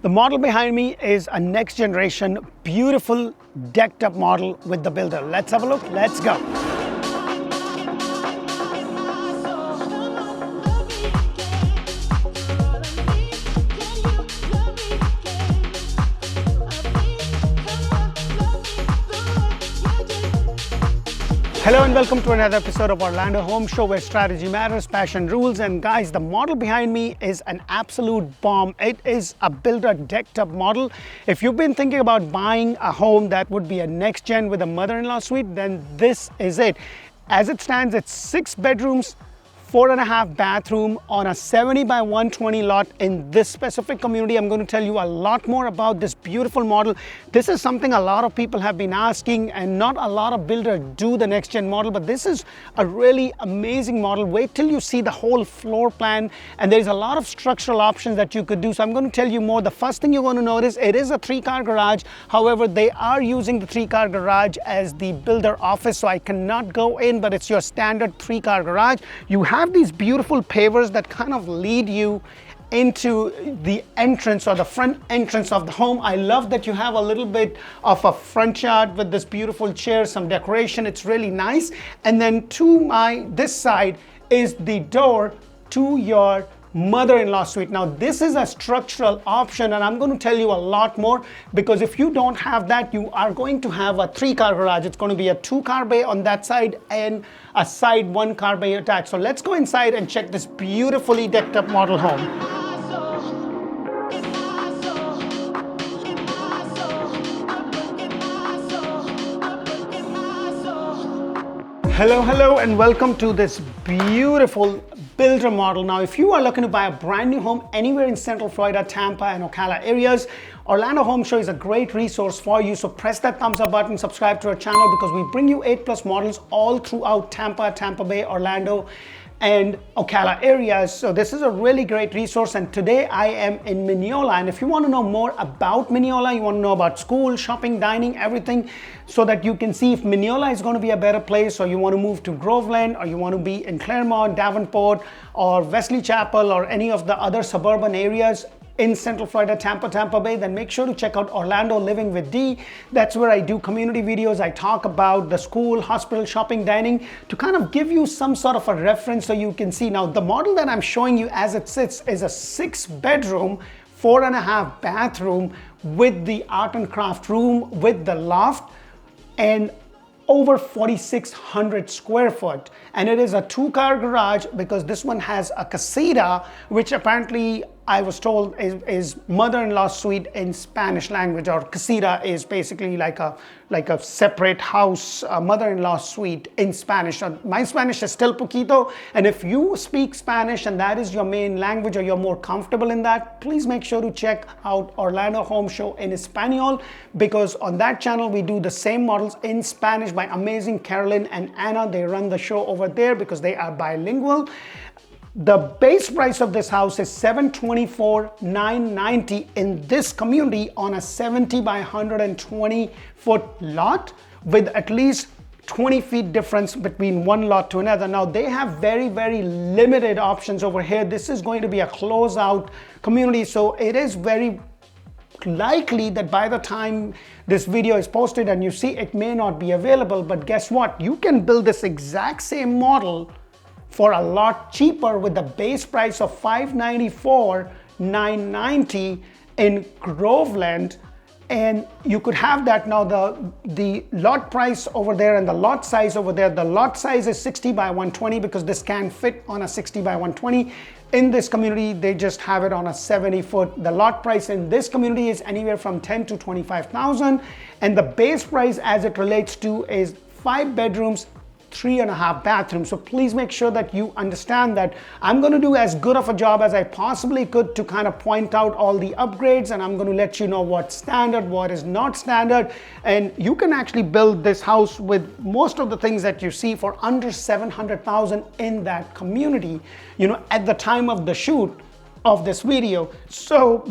The model behind me is a next generation, beautiful, decked up model with the builder. Let's have a look, let's go. Hello and welcome to another episode of Orlando Home Show, where strategy matters, passion rules. And guys, the model behind me is an absolute bomb. It is a builder decked up model. If you've been thinking about buying a home that would be a next gen with a mother-in-law suite, then this is it. As it stands, it's 6 bedrooms, 4.5 bathroom on a 70 by 120 lot in this specific community. I'm going to tell you a lot more about this beautiful model. This is something a lot of people have been asking, and not a lot of builders do the next gen model, but this is a really amazing model. Wait till you see the whole floor plan, and there's a lot of structural options that you could do. So I'm going to tell you more. The first thing you're going to notice, it is a 3-car garage. However, they are using the 3-car garage as the builder office, so I cannot go in, but it's your standard 3-car garage. You have these beautiful pavers that kind of lead you into the entrance or the front entrance of the home. I love that you have a little bit of a front yard with this beautiful chair, some decoration. It's really nice. And then to this side is the door to your mother-in-law suite. Now this is a structural option, and I'm going to tell you a lot more, because if you don't have that, you are going to have a 3-car garage. It's going to be a 2-car bay on that side and a side 1-car bay attached. So let's go inside and check this beautifully decked up model home. Hello and welcome to this beautiful builder model. Now, if you are looking to buy a brand new home anywhere in Central Florida, Tampa and Ocala areas, Orlando Home Show is a great resource for you. So press that thumbs up button, subscribe to our channel, because we bring you 8+ models all throughout Tampa, Tampa Bay, Orlando and Ocala areas. So this is a really great resource, and today I am in Minneola. And if you want to know more about Minneola, you want to know about school, shopping, dining, everything, so that you can see if Minneola is going to be a better place, or you want to move to Groveland, or you want to be in Claremont, Davenport, or Wesley Chapel, or any of the other suburban areas in Central Florida, Tampa Bay, then make sure to check out Orlando Living with D. That's where I do community videos. I talk about the school, hospital, shopping, dining, to kind of give you some sort of a reference so you can see. Now, the model that I'm showing you as it sits is a 6-bedroom, 4.5 bathroom with the art and craft room, with the loft, and over 4,600 square foot. And it is a 2-car garage, because this one has a casita, which apparently I was told is mother-in-law suite in Spanish language, or casita is basically like a separate house, mother-in-law suite in Spanish. My Spanish is still poquito, and if you speak Spanish and that is your main language, or you're more comfortable in that, please make sure to check out Orlando Home Show in Espanol, because on that channel we do the same models in Spanish by amazing Carolyn and Anna. They run the show over there because they are bilingual. The base price of this house is $724,990 in this community on a 70 by 120 foot lot, with at least 20 feet difference between one lot to another. Now they have very limited options over here. This is going to be a closeout community, so it is very likely that by the time this video is posted and you see, it may not be available. But guess what? You can build this exact same model for a lot cheaper with the base price of $594,990 in Groveland, and you could have that. Now the lot price over there and the lot size over there, the lot size is 60 by 120 because this can fit on a 60 by 120. In this community, they just have it on a 70 foot. The lot price in this community is anywhere from $10,000 to $25,000, and the base price as it relates to is 5 bedrooms, 3.5 bathrooms. So please make sure that you understand that I'm going to do as good of a job as I possibly could to kind of point out all the upgrades, and I'm going to let you know what's standard, what is not standard. And you can actually build this house with most of the things that you see for under $700,000 in that community, at the time of the shoot of this video. So,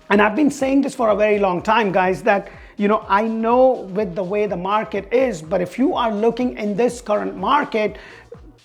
and I've been saying this for a very long time, guys, that I know with the way the market is, but if you are looking in this current market,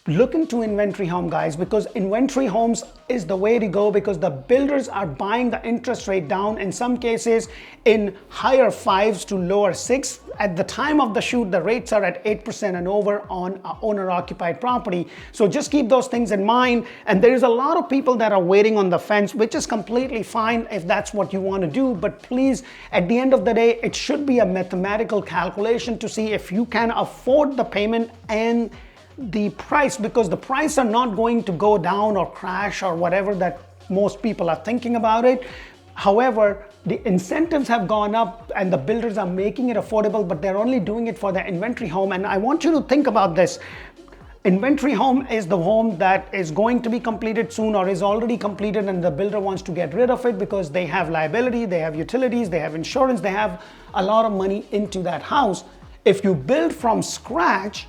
look into inventory home, guys, because inventory homes is the way to go, because the builders are buying the interest rate down, in some cases in higher 5s to lower 6. At the time of the shoot, the rates are at 8% and over on owner occupied property. So just keep those things in mind. And there's a lot of people that are waiting on the fence, which is completely fine if that's what you want to do. But please, at the end of the day, it should be a mathematical calculation to see if you can afford the payment and the price, because the price are not going to go down or crash or whatever that most people are thinking about it. However, the incentives have gone up and the builders are making it affordable, but they're only doing it for the inventory home. And I want you to think about this. Inventory home is the home that is going to be completed soon or is already completed, and the builder wants to get rid of it because they have liability, they have utilities, they have insurance, they have a lot of money into that house. If you build from scratch,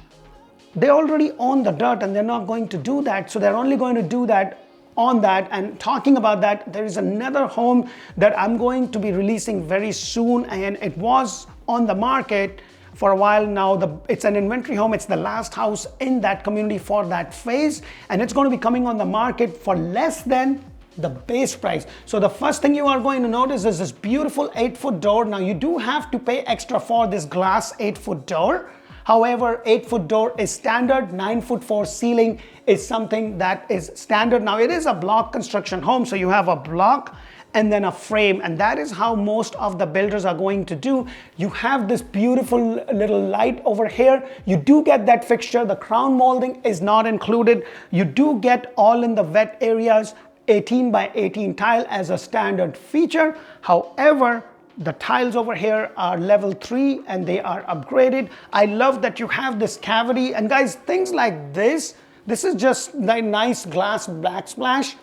they already own the dirt and they're not going to do that. So they're only going to do that on that. And talking about that, there is another home that I'm going to be releasing very soon, and it was on the market for a while now. It's an inventory home. It's the last house in that community for that phase, and it's going to be coming on the market for less than the base price. So the first thing you are going to notice is this beautiful 8-foot door. Now you do have to pay extra for this glass 8-foot door. However, 8-foot door is standard. 9-foot for ceiling is something that is standard. Now it is a block construction home, so you have a block and then a frame, and that is how most of the builders are going to do. You have this beautiful little light over here. You do get that fixture. The crown molding is not included. You do get all in the wet areas 18 by 18 tile as a standard feature. However, the tiles over here are level 3 and they are upgraded. I love that you have this cavity, and guys, things like this is just nice glass backsplash.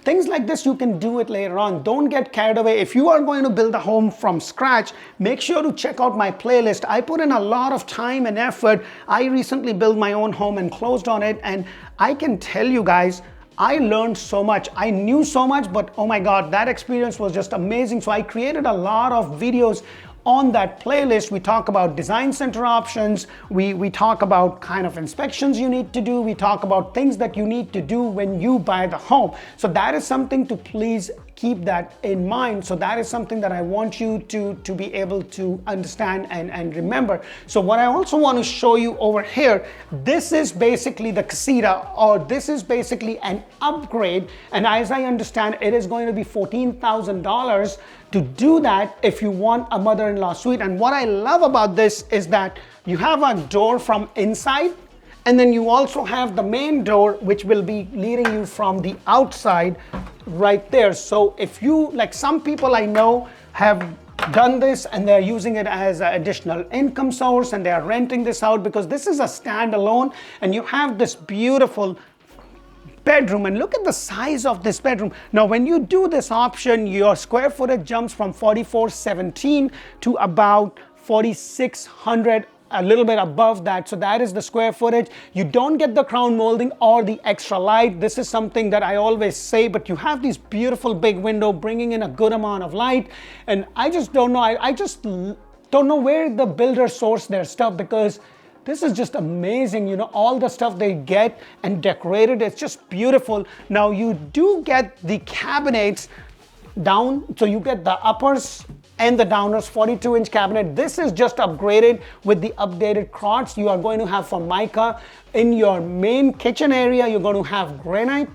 Things like this, you can do it later on. Don't get carried away. If you are going to build a home from scratch, make sure to check out my playlist. I put in a lot of time and effort. I recently built my own home and closed on it, and I can tell you guys, I learned so much. I knew so much, but oh my God, that experience was just amazing. So I created a lot of videos on that playlist. We talk about design center options. We talk about kind of inspections you need to do. We talk about things that you need to do when you buy the home. So that is something to please keep that in mind. So that is something that I want you to be able to understand and remember. So what I also want to show you over here, this is basically the casita, or this is basically an upgrade. And as I understand, it is going to be $14,000 to do that if you want a mother-in-law suite. And what I love about this is that you have a door from inside, and then you also have the main door, which will be leading you from the outside right there. So if you, like some people I know have done this and they're using it as an additional income source, and they are renting this out because this is a standalone, and you have this beautiful bedroom, and look at the size of this bedroom. Now when you do this option, your square footage jumps from 4,417 to about 4,600, a little bit above that. So that is the square footage. You don't get the crown molding or the extra light. This is something that I always say, but you have these beautiful big window bringing in a good amount of light. And I just don't know, I just don't know where the builder sourced their stuff, because this is just amazing, you know, all the stuff they get and decorated, it's just beautiful. Now you do get the cabinets down, so you get the uppers and the downers, 42-inch cabinet. This is just upgraded with the updated crotch. You are going to have Formica in your main kitchen area. You're going to have granite,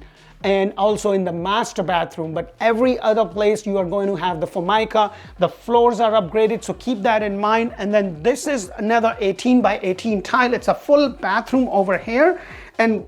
and also in the master bathroom, but every other place you are going to have the Formica. The floors are upgraded, so keep that in mind. And then this is another 18 by 18 tile. It's a full bathroom over here, and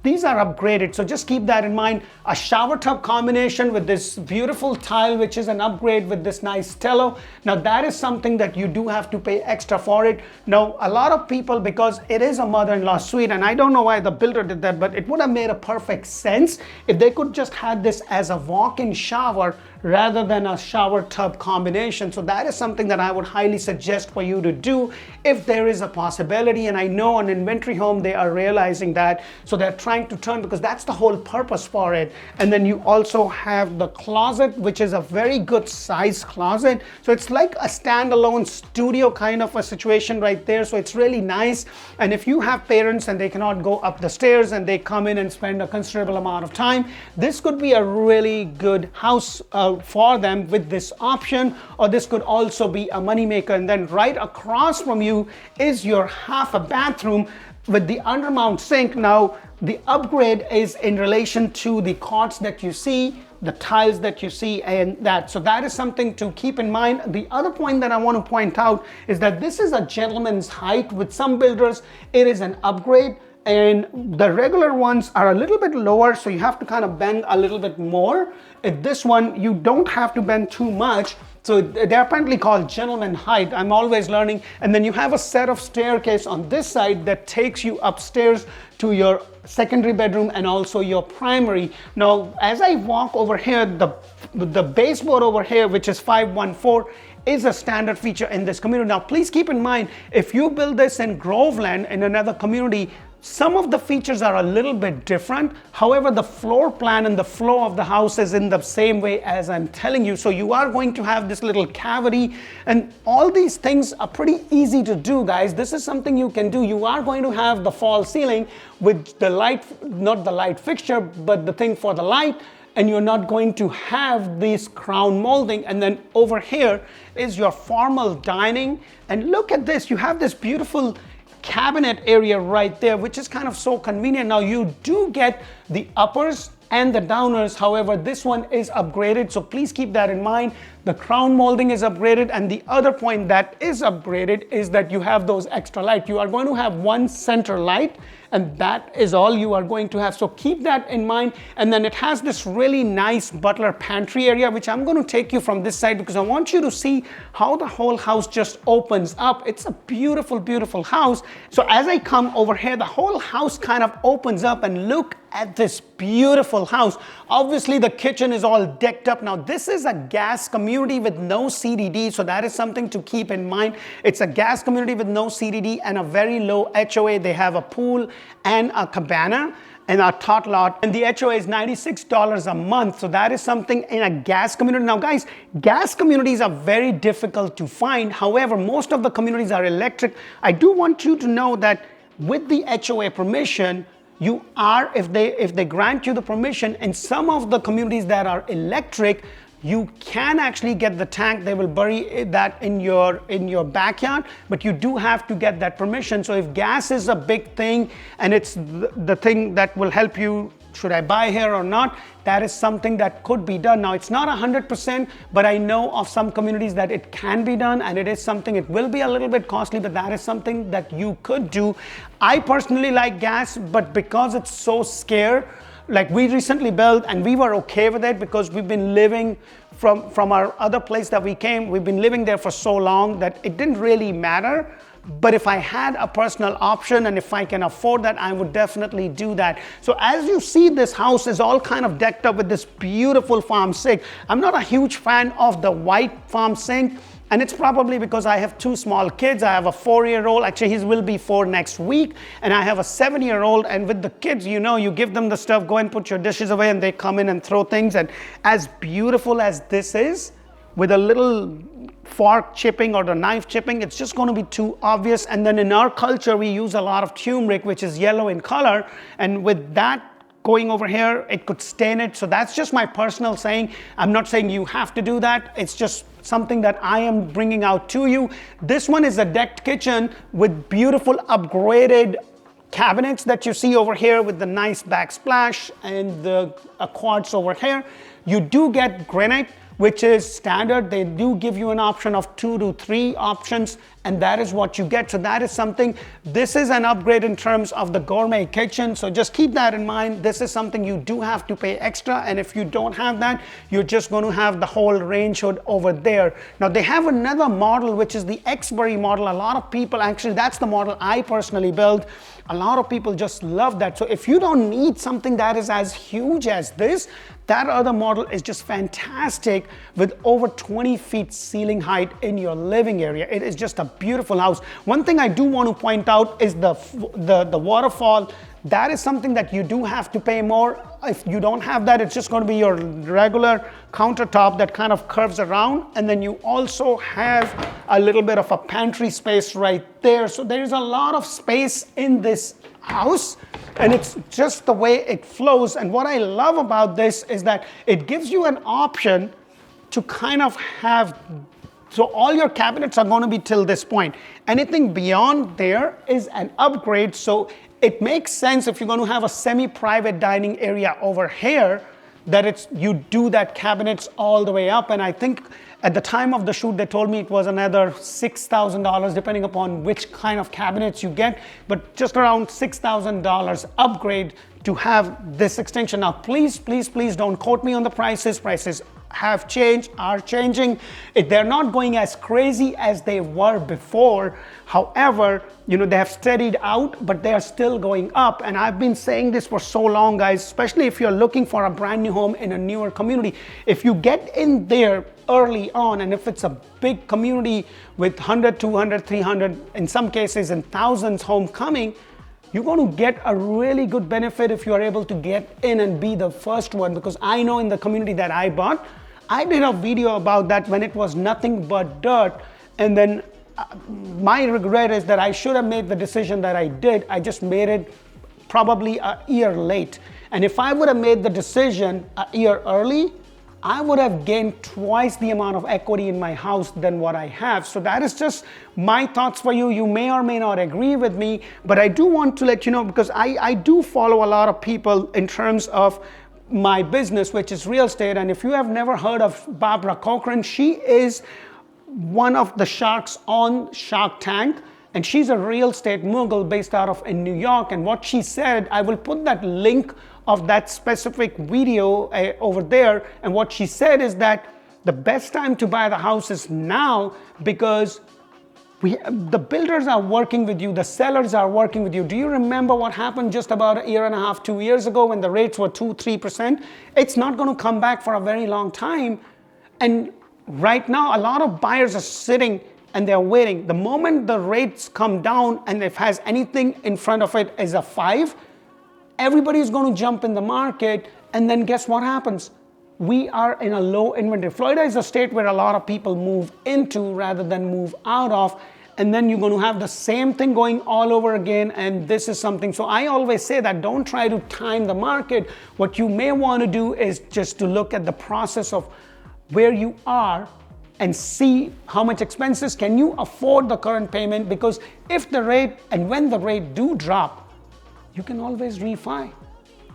these are upgraded, so just keep that in mind. A shower tub combination with this beautiful tile, which is an upgrade with this nice tello. Now that is something that you do have to pay extra for it. Now a lot of people, because it is a mother-in-law suite, and I don't know why the builder did that, but it would have made a perfect sense if they could just had this as a walk-in shower rather than a shower tub combination. So that is something that I would highly suggest for you to do if there is a possibility. And I know on inventory home they are realizing that, so they're trying trying to turn because that's the whole purpose for it. And then you also have the closet, which is a very good size closet. So it's like a standalone studio kind of a situation right there. So it's really nice. And if you have parents and they cannot go up the stairs and they come in and spend a considerable amount of time, this could be a really good house for them with this option, or this could also be a moneymaker. And then right across from you is your half a bathroom with the undermount sink. Now the upgrade is in relation to the quartz that you see, the tiles that you see, and that. So that is something to keep in mind. The other point that I want to point out is that this is a gentleman's height. With some builders, it is an upgrade, and the regular ones are a little bit lower, so you have to kind of bend a little bit more. At this one, you don't have to bend too much. So they're apparently called gentleman height. I'm always learning. And then you have a set of staircase on this side that takes you upstairs to your secondary bedroom and also your primary. Now, as I walk over here, the baseboard over here, which is 514, is a standard feature in this community. Now, please keep in mind, if you build this in Groveland, in another community, some of the features are a little bit different. However, the floor plan and the flow of the house is in the same way as I'm telling you. So you are going to have this little cavity, and all these things are pretty easy to do, guys. This is something you can do. You are going to have the false ceiling with the light, not the light fixture, but the thing for the light. And you're not going to have this crown molding. And then over here is your formal dining. And look at this, you have this beautiful cabinet area right there, which is kind of so convenient. Now you do get the uppers and the downers. However, this one is upgraded, so please keep that in mind. The crown molding is upgraded, and the other point that is upgraded is that you have those extra light. You are going to have one center light, and that is all you are going to have. So keep that in mind. And then it has this really nice butler pantry area, which I'm going to take you from this side because I want you to see how the whole house just opens up. It's a beautiful, beautiful house. So as I come over here, the whole house kind of opens up, and look at this beautiful house. Obviously the kitchen is all decked up. Now this is a gas community with no CDD, so that is something to keep in mind. It's a gas community with no CDD and a very low HOA. They have a pool and a cabana and a tot lot, and the HOA is $96 a month. So that is something in a gas community. Now guys, gas communities are very difficult to find. However, most of the communities are electric. I do want you to know that with the HOA permission, you are, if they grant you the permission, in some of the communities that are electric, you can actually get the tank. They will bury that in your backyard, but you do have to get that permission. So if gas is a big thing and it's the thing that will help you, should I buy here or not, that is something that could be done. Now it's not 100%, but I know of some communities that it can be done, and it is something, it will be a little bit costly, but that is something that you could do. I personally like gas, but because it's so scarce, like we recently built and we were okay with it because we've been living from our other place that we came, we've been living there for so long that it didn't really matter. But if I had a personal option and if I can afford that, I would definitely do that. So as you see, this house is all kind of decked up with this beautiful farm sink. I'm not a huge fan of the white farm sink, and it's probably because I have two small kids. I have a 4-year-old, actually he will be 4 next week, and I have a 7-year-old, and with the kids, you know, you give them the stuff, go and put your dishes away, and they come in and throw things. And as beautiful as this is, with a little fork chipping or the knife chipping, it's just going to be too obvious. And then in our culture, we use a lot of turmeric, which is yellow in color, and with that going over here, it could stain it. So that's just my personal saying. I'm not saying you have to do that. It's just something that I am bringing out to you. This one is a decked kitchen with beautiful upgraded cabinets that you see over here with the nice backsplash and the quartz over here. You do get granite, which is standard. They do give you an option of 2 to 3 options, and that is what you get. So that is something, this is an upgrade in terms of the gourmet kitchen. So just keep that in mind. This is something you do have to pay extra, and if you don't have that, you're just going to have the whole range hood over there. Now they have another model, which is the Exbury model. A lot of people, actually that's the model I personally built. A lot of people just love that. So if you don't need something that is as huge as this, that other model is just fantastic with over 20 feet ceiling height in your living area. It is just a beautiful house. One thing I do want to point out is the waterfall that is something that you do have to pay more. If you don't have that, it's just going to be your regular countertop that kind of curves around. And then you also have a little bit of a pantry space right there. So there is a lot of space in this house, and it's just the way it flows. And what I love about this is that it gives you an option to kind of have, so all your cabinets are going to be till this point. Anything beyond there is an upgrade. So it makes sense if you're going to have a semi-private dining area over here, that you do that cabinets all the way up. And I think at the time of the shoot, they told me it was another $6,000, depending upon which kind of cabinets you get, but just around $6,000 upgrade to have this extension. Now, please, please, please don't quote me on the prices. Prices have changed, are changing. They're not going as crazy as they were before. However, they have steadied out, but they are still going up. And I've been saying this for so long, guys, especially if you're looking for a brand new home in a newer community. If you get in there early on, and if it's a big community with 100, 200, 300, in some cases, and thousands home coming, you're going to get a really good benefit if you are able to get in and be the first one. Because I know in the community that I bought, I did a video about that when it was nothing but dirt. And then my regret is that I should have made the decision that I did. I just made it probably a year late. And if I would have made the decision a year early, I would have gained twice the amount of equity in my house than what I have. So that is just my thoughts for you. You may or may not agree with me, but I do want to let you know, because I do follow a lot of people in terms of my business, which is real estate. And if you have never heard of Barbara Corcoran, she is one of the sharks on Shark Tank. And she's a real estate mogul based out of in New York. And what she said, I will put that link of that specific video over there. And what she said is that the best time to buy the house is now, because the builders are working with you, the sellers are working with you. Do you remember what happened just about a year and a half, 2 years ago, when the rates were 2-3%? It's not going to come back for a very long time. And right now, a lot of buyers are sitting and they're waiting. The moment the rates come down, and if has anything in front of it is a 5, everybody's going to jump in the market. And then guess what happens? We are in a low inventory. Florida is a state where a lot of people move into rather than move out of. And then you're going to have the same thing going all over again. And this is something. So I always say that don't try to time the market. What you may want to do is just to look at the process of where you are and see how much expenses can you afford the current payment. Because if the rate and when the rate do drop, you can always refi.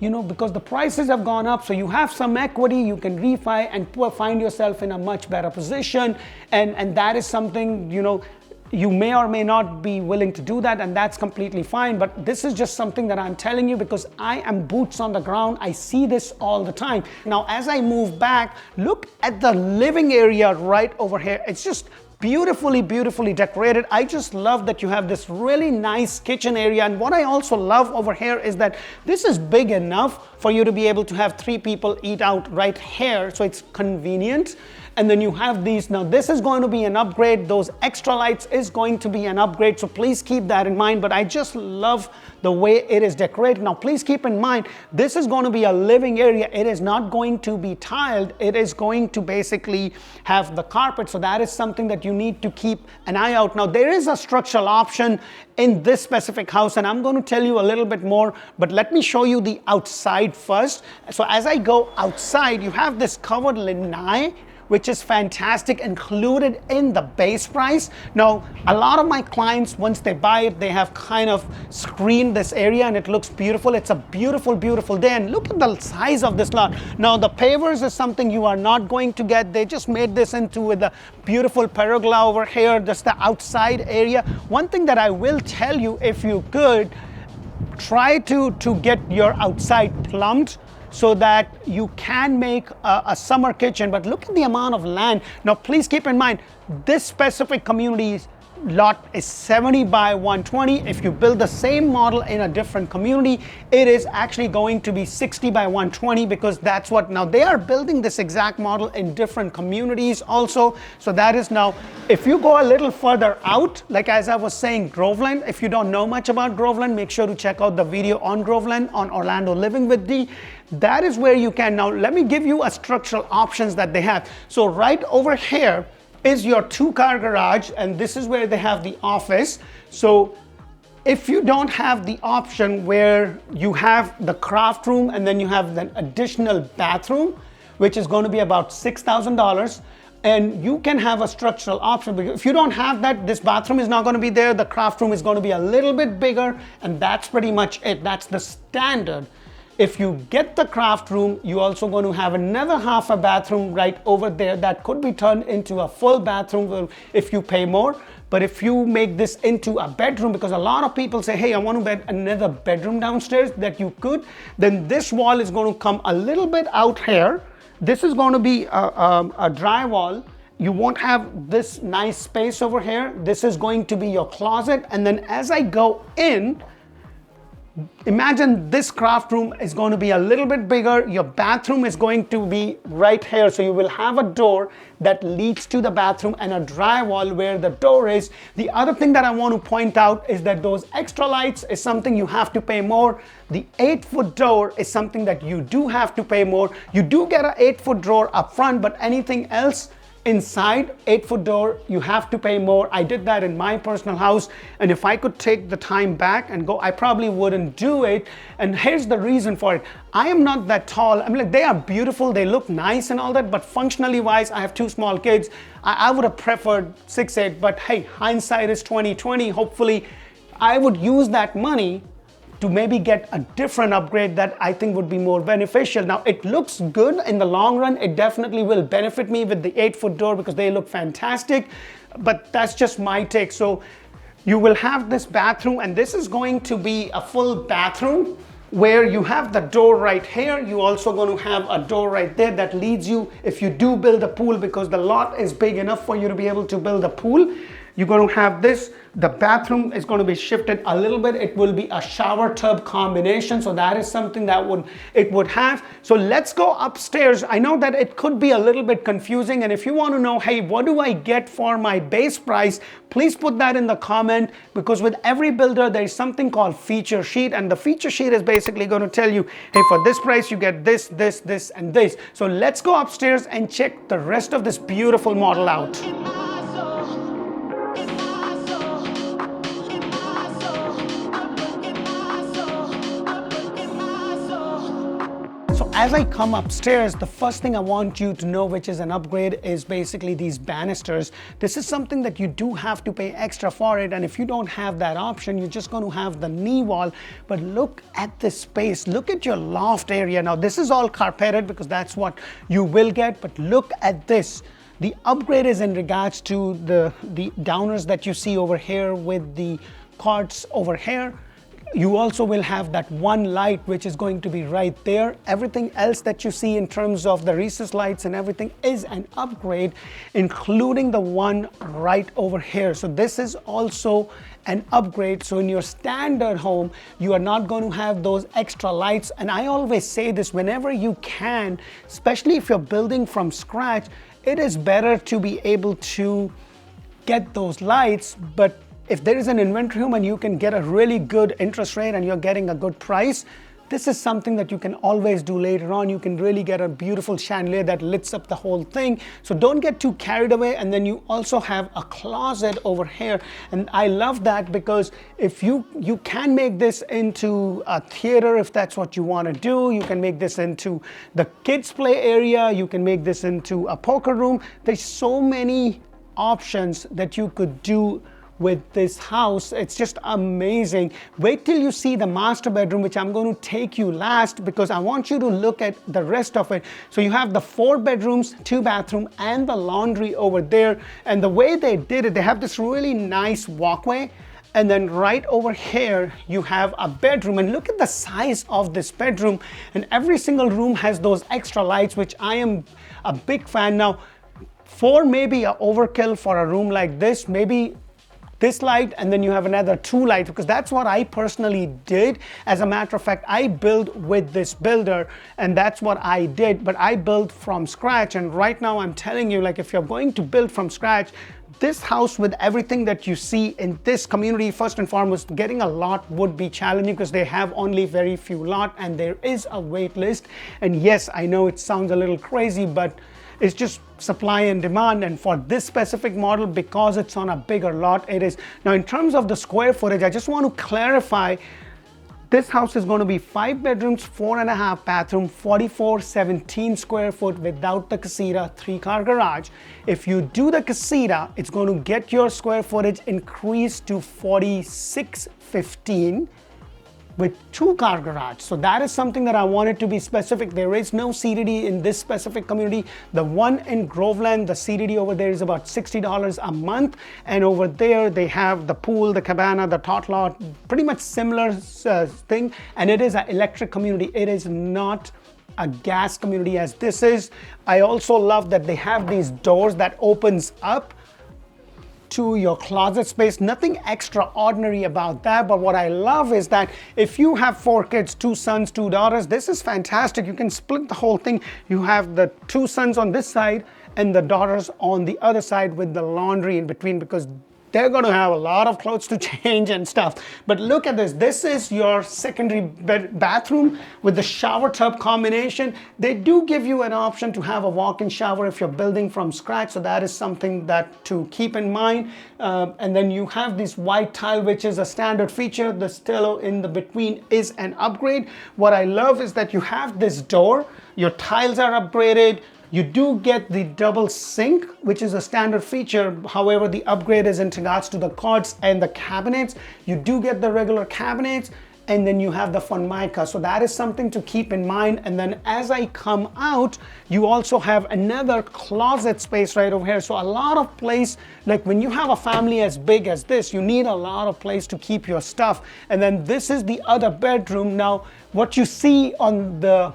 Because the prices have gone up, so you have some equity, you can refi and find yourself in a much better position. And that is something, you may or may not be willing to do that, and that's completely fine. But this is just something that I'm telling you because I am boots on the ground. I see this all the time. Now, as I move back, look at the living area right over here. It's just beautifully, beautifully decorated. I just love that you have this really nice kitchen area. And what I also love over here is that this is big enough for you to be able to have 3 people eat out right here. So it's convenient. And then you have these. Now this is going to be an upgrade. Those extra lights is going to be an upgrade. So please keep that in mind. But I just love the way it is decorated. Now please keep in mind, this is going to be a living area. It is not going to be tiled. It is going to basically have the carpet. So that is something that you need to keep an eye out. Now there is a structural option in this specific house, and I'm going to tell you a little bit more, but let me show you the outside first. So as I go outside, you have this covered lanai, which is fantastic, included in the base price. Now, a lot of my clients, once they buy it, they have kind of screened this area and it looks beautiful. It's a beautiful, beautiful day. And look at the size of this lot. Now, the pavers is something you are not going to get. They just made this into with a beautiful pergola over here. That's the outside area. One thing that I will tell you, if you could, try to get your outside plumbed, so that you can make a summer kitchen. But look at the amount of land. Now, please keep in mind, this specific community lot is 70 by 120. If you build the same model in a different community, it is actually going to be 60 by 120, because that's what, now they are building this exact model in different communities also. So that is now, if you go a little further out, like as I was saying, Groveland, if you don't know much about Groveland, make sure to check out the video on Groveland on Orlando Living with D. That is where you can. Now let me give you a structural options that they have. So right over here is your 2-car garage, and this is where they have the office. So if you don't have the option where you have the craft room and then you have an additional bathroom, which is going to be about $6,000, and you can have a structural option, because if you don't have that, this bathroom is not going to be there, the craft room is going to be a little bit bigger, and that's pretty much it. That's the standard. If you get the craft room, you're also going to have another half a bathroom right over there that could be turned into a full bathroom if you pay more. But if you make this into a bedroom, because a lot of people say, hey, I want to build another bedroom downstairs, that you could, then this wall is going to come a little bit out here. This is going to be a drywall. You won't have this nice space over here. This is going to be your closet. And then as I go in, imagine this craft room is going to be a little bit bigger. Your bathroom is going to be right here. So you will have a door that leads to the bathroom and a drywall where the door is. The other thing that I want to point out is that those extra lights is something you have to pay more. The 8-foot door is something that you do have to pay more. You do get an 8-foot door up front, but anything else inside 8-foot door, you have to pay more. I did that in my personal house, and if I could take the time back and go, I probably wouldn't do it. And here's the reason for it. I am not that tall. I mean, like, they are beautiful, they look nice and all that, but functionally wise, I have 2 small kids. I would have preferred 6'8", but hey, hindsight is 20/20. Hopefully I would use that money to maybe get a different upgrade that I think would be more beneficial. Now, it looks good in the long run. It definitely will benefit me with the 8-foot door because they look fantastic, but that's just my take. So you will have this bathroom, and this is going to be a full bathroom where you have the door right here. You also going to have a door right there that leads you, if you do build a pool, because the lot is big enough for you to be able to build a pool. You're going to have this. The bathroom is going to be shifted a little bit. It will be a shower tub combination. So that is something that it would have. So let's go upstairs. I know that it could be a little bit confusing. And if you want to know, hey, what do I get for my base price? Please put that in the comment, because with every builder, there is something called feature sheet. And the feature sheet is basically going to tell you, hey, for this price, you get this, this, this, and this. So let's go upstairs and check the rest of this beautiful model out. As I come upstairs, the first thing I want you to know, which is an upgrade, is basically these banisters. This is something that you do have to pay extra for it, and if you don't have that option, you're just going to have the knee wall. But look at this space. Look at your loft area. Now, this is all carpeted because that's what you will get, but look at this. The upgrade is in regards to the downers that you see over here with the carts over here. You also will have that one light which is going to be right there. Everything else that you see in terms of the recessed lights and everything is an upgrade, including the one right over here. So this is also an upgrade. So in your standard home, you are not going to have those extra lights. And I always say this, whenever you can, especially if you're building from scratch, it is better to be able to get those lights. But if there is an inventory home and you can get a really good interest rate and you're getting a good price, this is something that you can always do later on. You can really get a beautiful chandelier that lights up the whole thing. So don't get too carried away. And then you also have a closet over here. And I love that, because if you can make this into a theater, if that's what you want to do. You can make this into the kids play area. You can make this into a poker room. There's so many options that you could do with this house. It's just amazing. Wait till you see the master bedroom, which I'm going to take you last, because I want you to look at the rest of it. So you have the 4 bedrooms, 2 bathroom, and the laundry over there. And the way they did it, they have this really nice walkway. And then right over here, you have a bedroom. And look at the size of this bedroom. And every single room has those extra lights, which I am a big fan. Now, 4 may be an overkill for a room like this. Maybe this light and then you have another 2 lights, because that's what I personally did. As a matter of fact, I built with this builder and that's what I did, but I built from scratch. And right now I'm telling you, like, if you're going to build from scratch, this house with everything that you see in this community, first and foremost, getting a lot would be challenging because they have only very few lot and there is a wait list. And yes, I know it sounds a little crazy, but it's just supply and demand. And for this specific model, because it's on a bigger lot, it is. Now, in terms of the square footage, I just want to clarify, this house is going to be 5 bedrooms, 4.5 bathroom, 4417 square foot without the casita, 3-car garage. If you do the casita, it's going to get your square footage increased to 4615 with 2-car garage. So that is something that I wanted to be specific. There is no CDD in this specific community. The one in Groveland, the CDD over there is about $60 a month. And over there, they have the pool, the cabana, the tot lot, pretty much similar thing. And it is an electric community. It is not a gas community as this is. I also love that they have these doors that opens up to your closet space. Nothing extraordinary about that, but what I love is that if you have 4 kids, 2 sons, 2 daughters, this is fantastic. You can split the whole thing. You have the 2 sons on this side and the daughters on the other side with the laundry in between, because they're going to have a lot of clothes to change and stuff. But look at this. This is your secondary bathroom with the shower tub combination. They do give you an option to have a walk-in shower if you're building from scratch. So that is something that to keep in mind. And then you have this white tile, which is a standard feature. The stiletto in the between is an upgrade. What I love is that you have this door. Your tiles are upgraded. You do get the double sink, which is a standard feature. However, the upgrade is in regards to the cords and the cabinets. You do get the regular cabinets, and then you have the Formica. So that is something to keep in mind. And then as I come out, you also have another closet space right over here. So a lot of place, like when you have a family as big as this, you need a lot of place to keep your stuff. And then this is the other bedroom. Now, what you see on the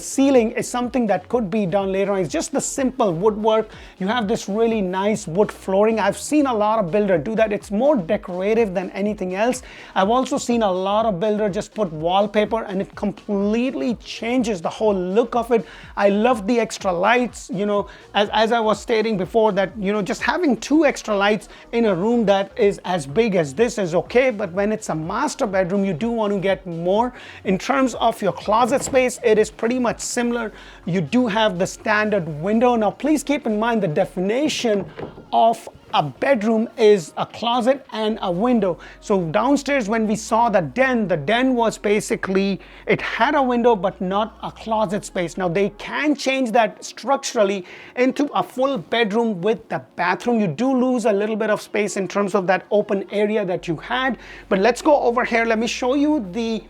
ceiling is something that could be done later on. It's just the simple woodwork. You have this really nice wood flooring. I've seen a lot of builders do that. It's more decorative than anything else. I've also seen a lot of builders just put wallpaper and it completely changes the whole look of it. I love the extra lights, you know, as I was stating before that, you know, just having 2 extra lights in a room that is as big as this is okay. But when it's a master bedroom, you do want to get more. In terms of your closet space, it is pretty much similar. You do have the standard window. Now, please keep in mind the definition of a bedroom is a closet and a window. So downstairs when we saw the den was basically, it had a window but not a closet space. Now they can change that structurally into a full bedroom with the bathroom. You do lose a little bit of space in terms of that open area that you had. But let's go over here. Let me show you the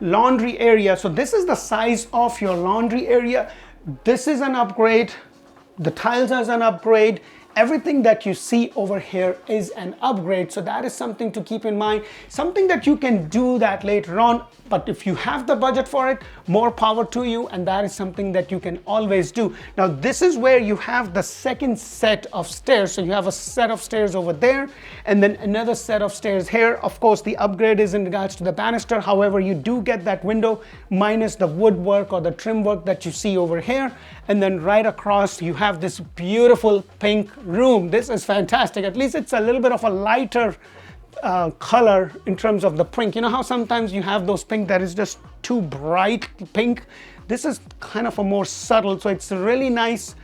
laundry area. So this is the size of your laundry area. This is an upgrade. The tiles are an upgrade. Everything that you see over here is an upgrade. So that is something to keep in mind. Something that you can do that later on. But if you have the budget for it, more power to you. And that is something that you can always do. Now, this is where you have the second set of stairs. So you have a set of stairs over there and then another set of stairs here. Of course, the upgrade is in regards to the banister. However, you do get that window minus the woodwork or the trim work that you see over here. And then right across, you have this beautiful pink room. This is fantastic. At least it's a little bit of a lighter color in terms of the pink. You know how sometimes you have those pink that is just too bright pink? This is kind of a more subtle, so it's a really nice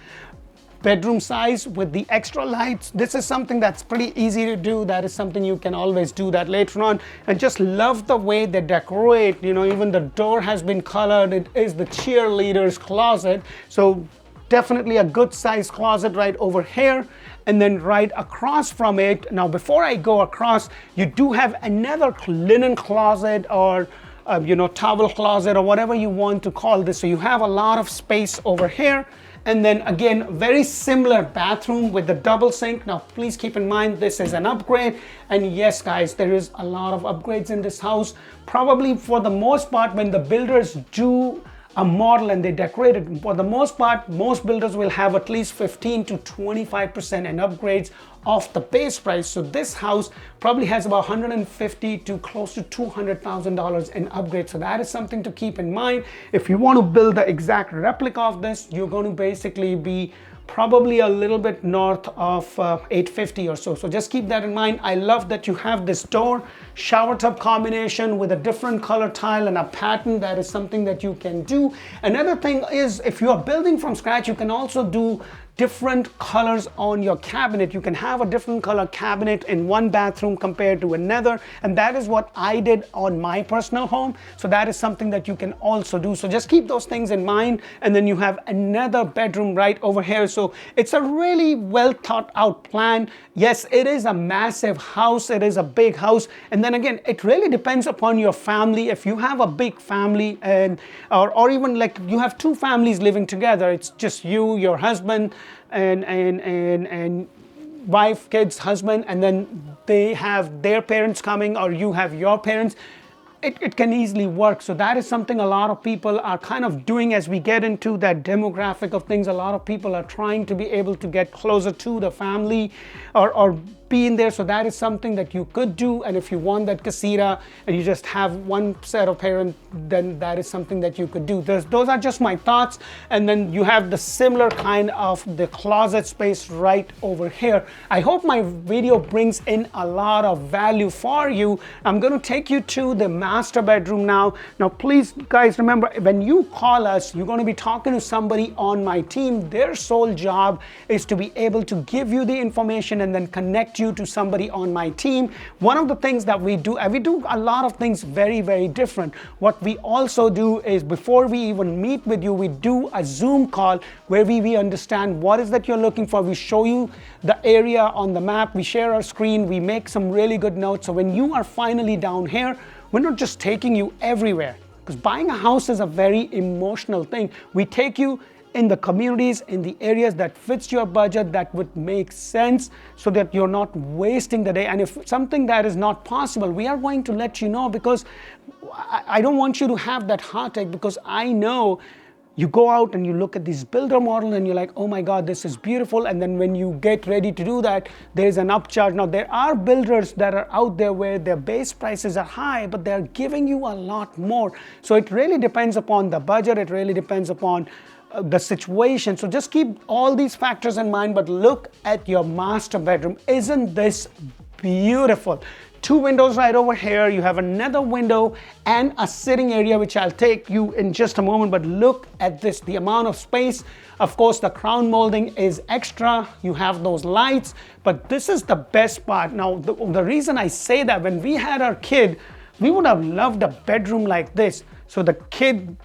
bedroom size with the extra lights. This is something that's pretty easy to do. That is something you can always do that later on. And just love the way they decorate. You know, even the door has been colored. It is the cheerleader's closet. So definitely a good size closet right over here. And then right across from it, now before I go across, you do have another linen closet or you know, towel closet or whatever you want to call this. So you have a lot of space over here. And then again, very similar bathroom with the double sink. Now, please keep in mind, this is an upgrade. And yes, guys, there is a lot of upgrades in this house. Probably for the most part, when the builders do a model and they decorate it. For the most part, most builders will have at least 15 to 25% in upgrades off the base price. So this house probably has about 150 to close to $200,000 in upgrades. So that is something to keep in mind. If you want to build the exact replica of this, you're going to basically be probably a little bit north of 850 or so. So just keep that in mind. I love that you have this door shower tub combination with a different color tile and a pattern. That is something that you can do. Another thing is, if you are building from scratch, you can also do different colors on your cabinet. You can have a different color cabinet in one bathroom compared to another, and that is what I did on my personal home. So that is something that you can also do. So just keep those things in mind. And then you have another bedroom right over here. So it's a really well thought out plan. Yes, it is a massive house. It is a big house. And then again, it really depends upon your family. If you have a big family, and or even like you have two families living together, it's just you, your husband, and wife, kids, husband, and then they have their parents coming, or you have your parents. It can easily work. So that is something a lot of people are kind of doing. As we get into that demographic of things, a lot of people are trying to be able to get closer to the family or be in there. So that is something that you could do. And if you want that casita and you just have one set of parents, then that is something that you could do. Those are just my thoughts. And then you have the similar kind of the closet space right over here. I hope my video brings in a lot of value for you. I'm going to take you to the master bedroom now. Now, please guys, remember, when you call us, you're going to be talking to somebody on my team. Their sole job is to be able to give you the information and then connect you to somebody on my team. One of the things that we do a lot of things very, very different. What we also do is, before we even meet with you, we do a Zoom call where we understand what is that you're looking for. We show you the area on the map, we share our screen, we make some really good notes. So when you are finally down here, we're not just taking you everywhere, because buying a house is a very emotional thing. We take you in the communities, in the areas that fits your budget, that would make sense, so that you're not wasting the day. And if something that is not possible, we are going to let you know, because I don't want you to have that heartache, because I know you go out and you look at these builder model and you're like, oh my God, this is beautiful. And then when you get ready to do that, there's an upcharge. Now, there are builders that are out there where their base prices are high, but they're giving you a lot more. So it really depends upon the budget. It really depends upon the situation. So just keep all these factors in mind, but look at your master bedroom. Isn't this beautiful? Two windows right over here. You have another window and a sitting area, which I'll take you in just a moment. But look at this, the amount of space. Of course, the crown molding is extra. You have those lights, but this is the best part. Now, the reason I say that, when we had our kid, we would have loved a bedroom like this. So the kid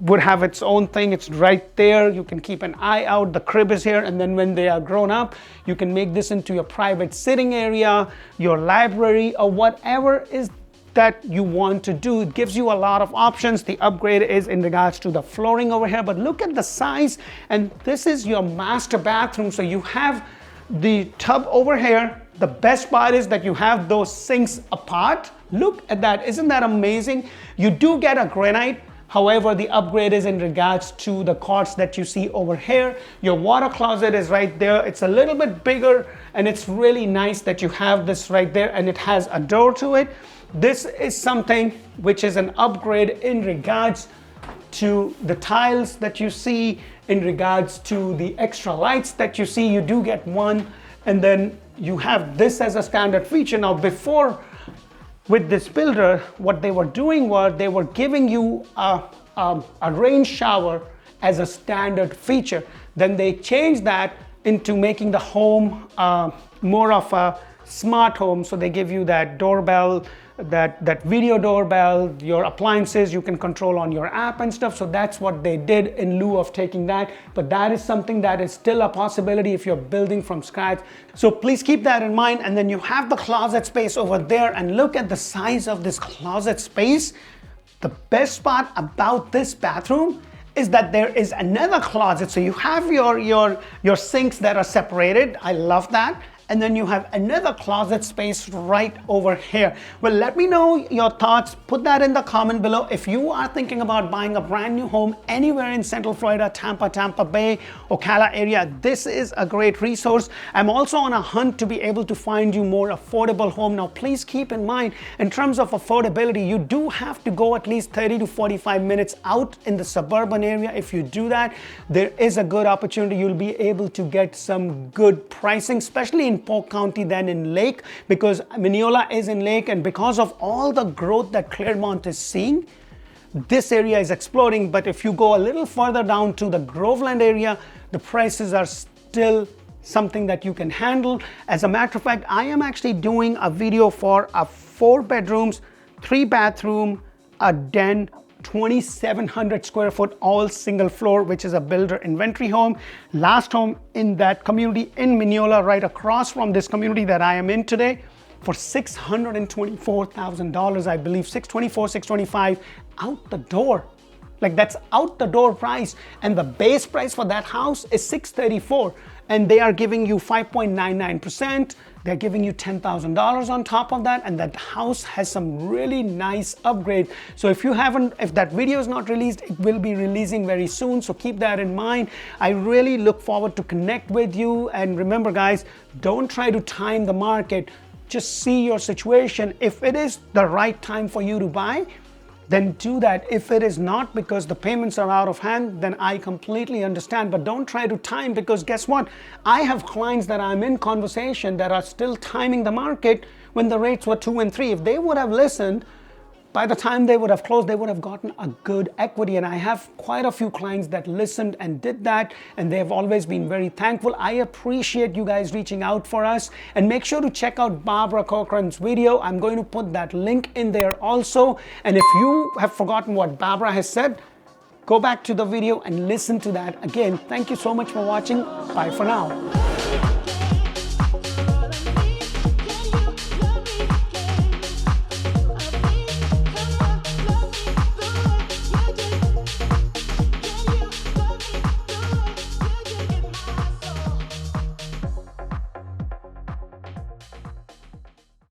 would have its own thing. It's right there. You can keep an eye out. The crib is here. And then when they are grown up, you can make this into your private sitting area, your library, or whatever is that you want to do. It gives you a lot of options. The upgrade is in regards to the flooring over here, but look at the size. And this is your master bathroom. So you have the tub over here. The best part is that you have those sinks apart. Look at that. Isn't that amazing? You do get a granite. However, the upgrade is in regards to the quartz that you see over here. Your water closet is right there. It's a little bit bigger, and it's really nice that you have this right there, and it has a door to it. This is something which is an upgrade in regards to the tiles that you see, in regards to the extra lights that you see. You do get one, and then you have this as a standard feature. Now, before, with this builder, what they were doing was they were giving you a rain shower as a standard feature. Then they changed that into making the home more of a smart home. So they give you that doorbell, that video doorbell, your appliances you can control on your app and stuff. So that's what they did in lieu of taking that. But that is something that is still a possibility if you're building from scratch. So please keep that in mind. And then you have the closet space over there, and look at the size of this closet space. The best part about this bathroom is that there is another closet. So you have your sinks that are separated. I love that. and then you have another closet space right over here. Well, let me know your thoughts. Put that in the comment below. If you are thinking about buying a brand new home anywhere in Central Florida, Tampa Bay, Ocala area, this is a great resource. I'm also on a hunt to be able to find you more affordable home. Now, please keep in mind, in terms of affordability, you do have to go at least 30 to 45 minutes out in the suburban area. If you do that, there is a good opportunity. You'll be able to get some good pricing, especially in Polk County than in Lake, because Minneola is in Lake, and because of all the growth that Claremont is seeing, this area is exploding. But if you go a little further down to the Groveland area, the prices are still something that you can handle. As a matter of fact, I am actually doing a video for a 4 bedrooms, 3 bathroom, a den, 2,700 square foot, all single floor, which is a builder inventory home. Last home in that community in Minneola, right across from this community that I am in today, for $624,000, I believe, 624, 625, out the door. Like, that's out the door price. And the base price for that house is $634. And they are giving you 5.99%. They're giving you $10,000 on top of that. And that house has some really nice upgrade. So if that video is not released, it will be releasing very soon. So keep that in mind. I really look forward to connect with you. And remember, guys, don't try to time the market. Just see your situation. If it is the right time for you to buy, then do that. If it is not, because the payments are out of hand, then I completely understand. But don't try to time, because guess what? I have clients that I'm in conversation that are still timing the market when the rates were 2 and 3. If they would have listened, by the time they would have closed, they would have gotten a good equity. And I have quite a few clients that listened and did that, and they have always been very thankful. I appreciate you guys reaching out for us. And make sure to check out Barbara Cochran's video. I'm going to put that link in there also. And if you have forgotten what Barbara has said, go back to the video and listen to that again. Thank you so much for watching. Bye for now.